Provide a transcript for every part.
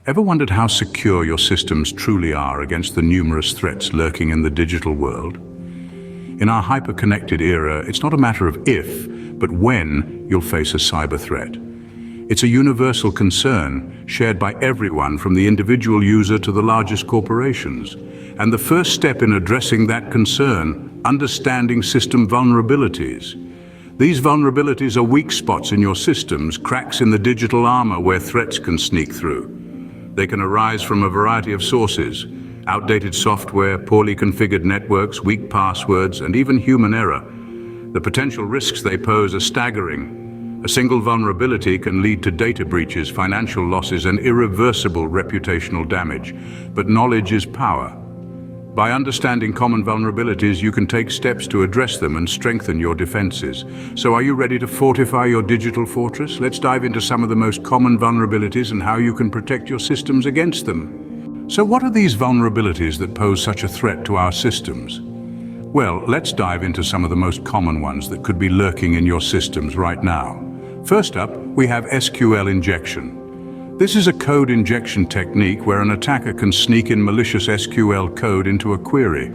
Ever wondered how secure your systems truly are against the numerous threats lurking in the digital world? In our hyper-connected era, it's not a matter of if, but when you'll face a cyber threat. It's a universal concern shared by everyone from the individual user to the largest corporations. And the first step in addressing that concern, understanding system vulnerabilities. These vulnerabilities are weak spots in your systems, cracks in the digital armor where threats can sneak through. They can arise from a variety of sources: outdated software, poorly configured networks, weak passwords, and even human error. The potential risks they pose are staggering. A single vulnerability can lead to data breaches, financial losses, and irreversible reputational damage. But knowledge is power. By understanding common vulnerabilities, you can take steps to address them and strengthen your defenses. So are you ready to fortify your digital fortress? Let's dive into some of the most common vulnerabilities and how you can protect your systems against them. So what are these vulnerabilities that pose such a threat to our systems? Well, let's dive into some of the most common ones that could be lurking in your systems right now. First up, we have SQL injection. This is a code injection technique where an attacker can sneak in malicious SQL code into a query.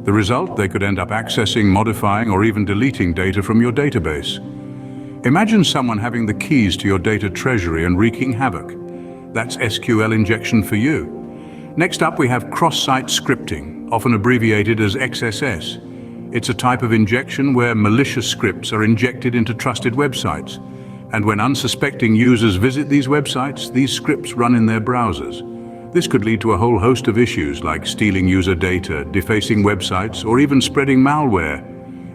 The result, they could end up accessing, modifying, or even deleting data from your database. Imagine someone having the keys to your data treasury and wreaking havoc. That's SQL injection for you. Next up, we have cross-site scripting, often abbreviated as XSS. It's a type of injection where malicious scripts are injected into trusted websites. And when unsuspecting users visit these websites, these scripts run in their browsers. This could lead to a whole host of issues like stealing user data, defacing websites, or even spreading malware.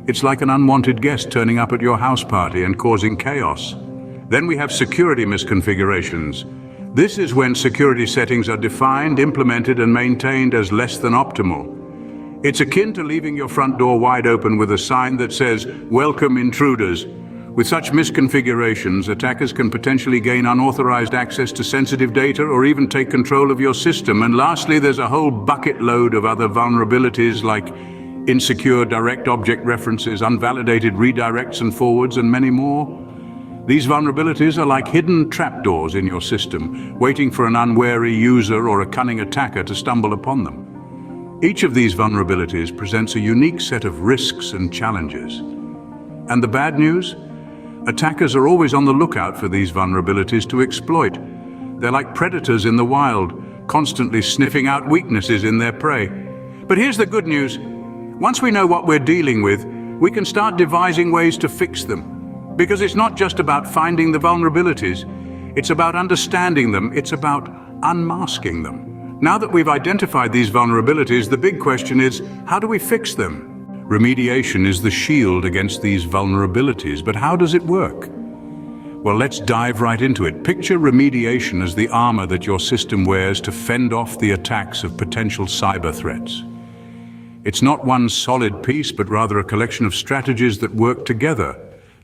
It's like an unwanted guest turning up at your house party and causing chaos. Then we have security misconfigurations. This is when security settings are defined, implemented, and maintained as less than optimal. It's akin to leaving your front door wide open with a sign that says, "Welcome intruders." With such misconfigurations, attackers can potentially gain unauthorized access to sensitive data or even take control of your system. And lastly, there's a whole bucket load of other vulnerabilities like insecure direct object references, unvalidated redirects and forwards, and many more. These vulnerabilities are like hidden trapdoors in your system, waiting for an unwary user or a cunning attacker to stumble upon them. Each of these vulnerabilities presents a unique set of risks and challenges. And the bad news? Attackers are always on the lookout for these vulnerabilities to exploit. They're like predators in the wild, constantly sniffing out weaknesses in their prey. But here's the good news. Once we know what we're dealing with, we can start devising ways to fix them. Because it's not just about finding the vulnerabilities, it's about understanding them, it's about unmasking them. Now that we've identified these vulnerabilities, the big question is, how do we fix them? Remediation is the shield against these vulnerabilities, but how does it work? Well, let's dive right into it. Picture remediation as the armor that your system wears to fend off the attacks of potential cyber threats. It's not one solid piece, but rather a collection of strategies that work together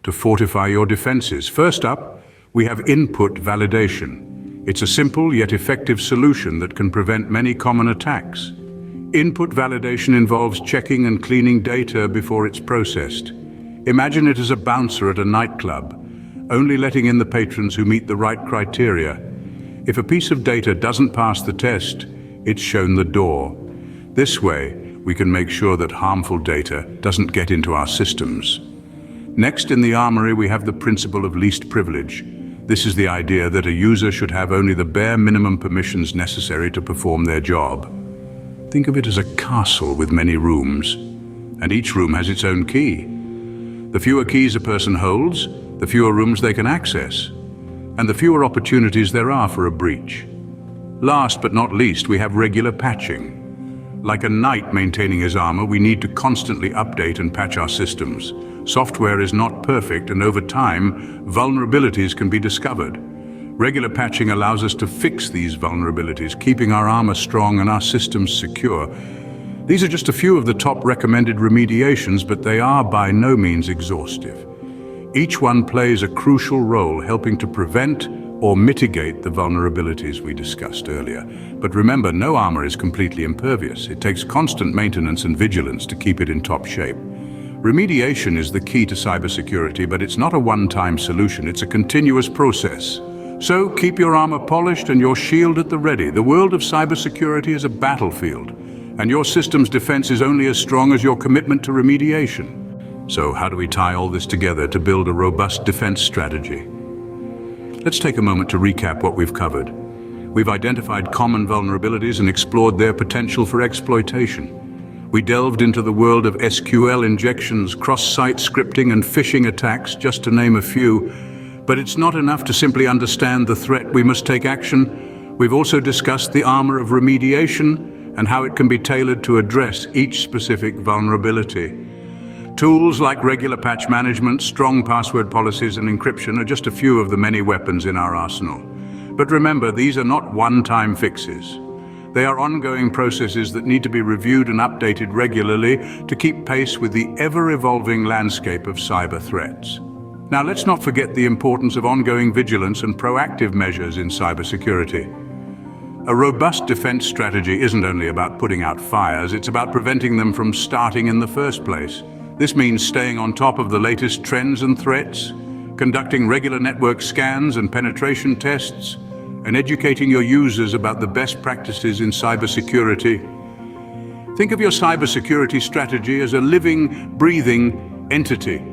to fortify your defenses. First up, we have input validation. It's a simple yet effective solution that can prevent many common attacks. Input validation involves checking and cleaning data before it's processed. Imagine it as a bouncer at a nightclub, only letting in the patrons who meet the right criteria. If a piece of data doesn't pass the test, it's shown the door. This way, we can make sure that harmful data doesn't get into our systems. Next in the armory, we have the principle of least privilege. This is the idea that a user should have only the bare minimum permissions necessary to perform their job. Think of it as a castle with many rooms, and each room has its own key. The fewer keys a person holds, the fewer rooms they can access, and the fewer opportunities there are for a breach. Last but not least, we have regular patching. Like a knight maintaining his armor, we need to constantly update and patch our systems. Software is not perfect, and over time, vulnerabilities can be discovered. Regular patching allows us to fix these vulnerabilities, keeping our armor strong and our systems secure. These are just a few of the top recommended remediations, but they are by no means exhaustive. Each one plays a crucial role, helping to prevent or mitigate the vulnerabilities we discussed earlier. But remember, no armor is completely impervious. It takes constant maintenance and vigilance to keep it in top shape. Remediation is the key to cybersecurity, but it's not a one-time solution. It's a continuous process. So keep your armor polished and your shield at the ready. The world of cybersecurity is a battlefield, and your system's defense is only as strong as your commitment to remediation. So how do we tie all this together to build a robust defense strategy? Let's take a moment to recap what we've covered. We've identified common vulnerabilities and explored their potential for exploitation. We delved into the world of SQL injections, cross-site scripting, and phishing attacks, just to name a few. But it's not enough to simply understand the threat. We must take action. We've also discussed the armor of remediation and how it can be tailored to address each specific vulnerability. Tools like regular patch management, strong password policies, and encryption are just a few of the many weapons in our arsenal. But remember, these are not one-time fixes. They are ongoing processes that need to be reviewed and updated regularly to keep pace with the ever-evolving landscape of cyber threats. Now, let's not forget the importance of ongoing vigilance and proactive measures in cybersecurity. A robust defense strategy isn't only about putting out fires, it's about preventing them from starting in the first place. This means staying on top of the latest trends and threats, conducting regular network scans and penetration tests, and educating your users about the best practices in cybersecurity. Think of your cybersecurity strategy as a living, breathing entity.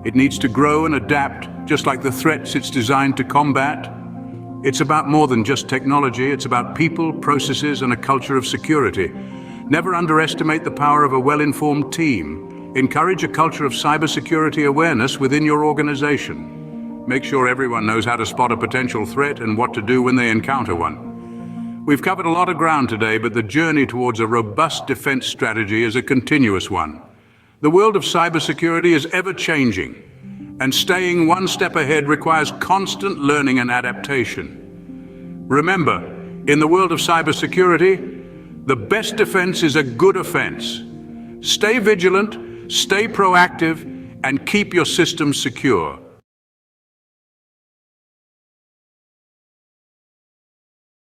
It needs to grow and adapt, just like the threats it's designed to combat. It's about more than just technology, it's about people, processes, and a culture of security. Never underestimate the power of a well-informed team. Encourage a culture of cybersecurity awareness within your organization. Make sure everyone knows how to spot a potential threat and what to do when they encounter one. We've covered a lot of ground today, but the journey towards a robust defense strategy is a continuous one. The world of cybersecurity is ever-changing, and staying one step ahead requires constant learning and adaptation. Remember, in the world of cybersecurity, the best defense is a good offense. Stay vigilant, stay proactive, and keep your systems secure.